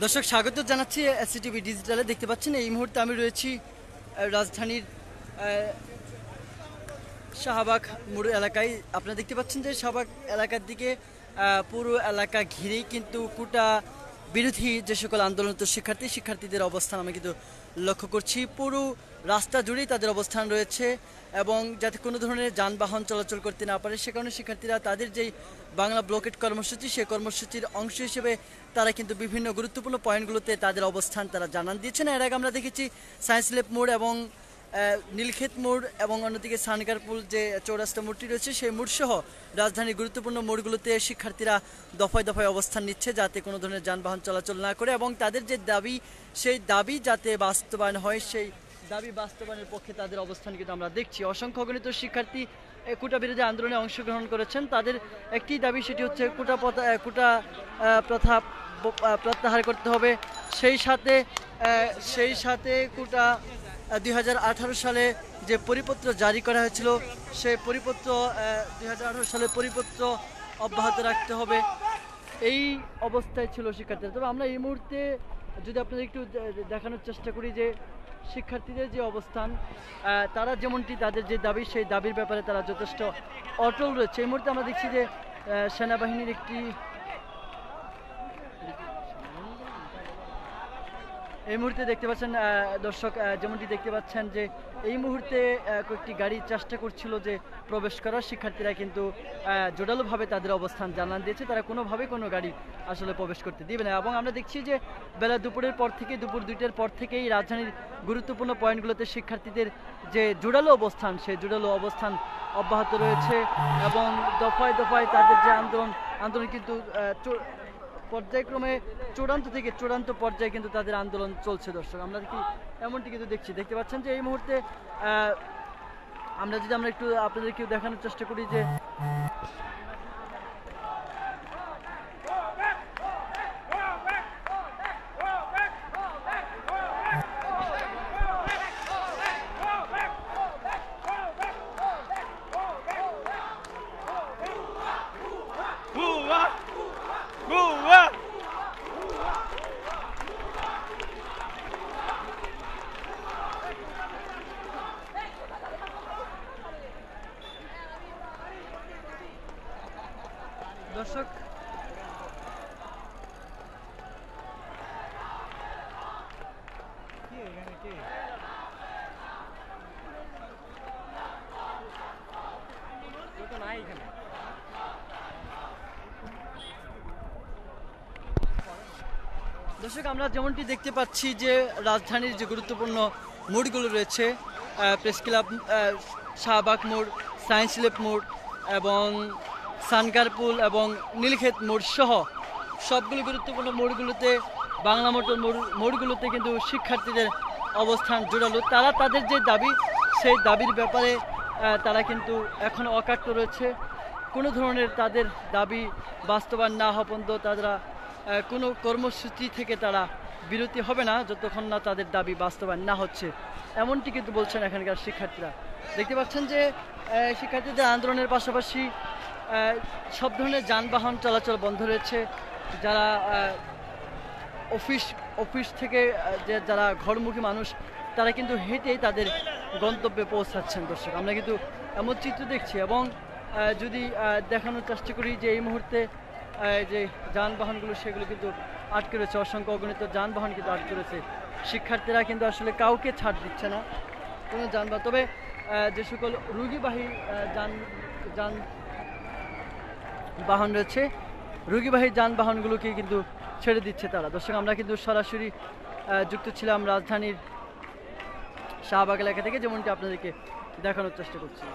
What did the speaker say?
দর্শক স্বাগত জানাচ্ছি এসসিটিভি ডিজিটালে। দেখতে পাচ্ছেন এই মুহূর্তে আমি রয়েছি রাজধানীর শাহবাগ মোড় এলাকায়। আপনারা দেখতে পাচ্ছেন যে শাহবাগ এলাকার দিকে পুরো এলাকা ঘিরেই কিন্তু কোটা বিরোধী যে সকল আন্দোলনরত শিক্ষার্থীদের অবস্থান আমি কিন্তু লক্ষ্য করছি। পুরো রাস্তা জুড়েই তাদের অবস্থান রয়েছে এবং যাতে কোনো ধরনের যানবাহন চলাচল করতে না পারে সে কারণে শিক্ষার্থীরা তাদের যেই বাংলা ব্লকেট কর্মসূচি সেই কর্মসূচির অংশ হিসেবে তারা কিন্তু বিভিন্ন গুরুত্বপূর্ণ পয়েন্টগুলোতে তাদের অবস্থান তারা জানান দিয়েছেন। এর আগে আমরা দেখেছি সায়েন্স ল্যাব মোড় এবং নীলক্ষেত মোড় এবং অন্যদিকে সানগারপুল যে চৌরাস্তা মোড়টি রয়েছে সেই মোড় সহ রাজধানীর গুরুত্বপূর্ণ মোড়গুলোতে শিক্ষার্থীরা দফায় দফায় অবস্থান নিচ্ছে যাতে কোনো ধরনের যানবাহন চলাচল না করে এবং তাদের যে দাবি সেই দাবি যাতে বাস্তবায়ন হয় সেই দাবি বাস্তবায়নের পক্ষে তাদের অবস্থান কিন্তু আমরা দেখছি। অসংখ্য অগণিত শিক্ষার্থী কোটা বিরোধী আন্দোলনে অংশগ্রহণ করেছেন। তাদের একটি দাবি সেটি হচ্ছে কোটা প্রথা প্রত্যাহার করতে হবে। সেই সাথে কোটা 2018 সালে যে পরিপত্র জারি করা হয়েছিল সেই পরিপত্র 2018 সালে পরিপত্র অব্যাহত রাখতে হবে। এই অবস্থায় ছিল শিক্ষার্থীরা। তবে আমরা এই মুহূর্তে যদি আপনাদের একটু দেখানোর চেষ্টা করি যে শিক্ষার্থীদের যে অবস্থান তারা যেমনটি তাদের যে দাবি সেই দাবির ব্যাপারে তারা যথেষ্ট অটল রয়েছে। এই মুহূর্তে আমরা দেখছি যে সেনাবাহিনীর এই মুহূর্তে দেখতে পাচ্ছেন দর্শক যেমনটি দেখতে পাচ্ছেন যে এই মুহূর্তে কয়েকটি গাড়ি চেষ্টা করছিল যে প্রবেশ করার। শিক্ষার্থীরা কিন্তু জোরালোভাবে তাদের অবস্থান জানান দিয়েছে, তারা কোনোভাবে কোনো গাড়ি আসলে প্রবেশ করতে দিবে না। এবং আমরা দেখছি যে বেলা দুপুরের পর থেকে দুপুর 2টার পর থেকেই রাজধানীর গুরুত্বপূর্ণ পয়েন্টগুলোতে শিক্ষার্থীদের যে জোরালো অবস্থান সেই জোরালো অবস্থান অব্যাহত রয়েছে এবং দফায় দফায় তাদের যে আন্দোলন কিন্তু পর্যায়ক্রমে চূড়ান্ত পর্যায়ে কিন্তু তাদের আন্দোলন চলছে। দর্শক আমরা এমনটি কিন্তু দেখতে পাচ্ছেন যে এই মুহূর্তে আমরা একটু আপনাদেরকে দেখানোর চেষ্টা করি যে দর্শক আমরা যেমনটি দেখতে পাচ্ছি যে রাজধানীর যে গুরুত্বপূর্ণ মোড়গুলো রয়েছে প্রেস ক্লাব, শাহবাগ মোড়, সায়েন্স ল্যাব মোড় এবং সানগারপুল এবং নীলক্ষেত মোড় সহ সবগুলো গুরুত্বপূর্ণ মোড়গুলোতে বাংলা মোটর মোড়গুলোতে কিন্তু শিক্ষার্থীদের অবস্থান জোরালো। তারা তাদের যে দাবি সেই দাবির ব্যাপারে তারা কিন্তু এখনও অকাট্য রয়েছে। কোনো ধরনের তাদের দাবি বাস্তবায়ন না হওয়া পর্যন্ত তারা কোনো কর্মসূচি থেকে তারা বিরতি হবে না যতক্ষণ না তাদের দাবি বাস্তবায়ন না হচ্ছে, এমনটি কিন্তু বলছেন এখানকার শিক্ষার্থীরা। দেখতে পাচ্ছেন যে শিক্ষার্থীদের আন্দোলনের পাশাপাশি সব ধরনের যানবাহন চলাচল বন্ধ রয়েছে। যারা অফিস থেকে যারা ঘরমুখী মানুষ তারা কিন্তু হেঁটেই তাদের গন্তব্যে পৌঁছাচ্ছেন। দর্শক আমরা কিন্তু এমন চিত্র দেখছি এবং যদি দেখানোর চেষ্টা করি যে এই মুহূর্তে যে যানবাহনগুলো সেগুলো কিন্তু আটকে রয়েছে, অসংখ্য অগণিত যানবাহন কিন্তু আটকে রয়েছে। শিক্ষার্থীরা কিন্তু আসলে কাউকে ছাড় দিচ্ছে না কোনো যানবাহন। তবে যে সকল রুগীবাহী যানবাহন রয়েছে রুগীবাহী যানবাহনগুলোকে কিন্তু ছেড়ে দিচ্ছে তারা। দর্শক আমরা কিন্তু সরাসরি যুক্ত ছিলাম রাজধানীর শাহবাগ এলাকা থেকে, যেমনটি আপনাদেরকে দেখানোর চেষ্টা করছি।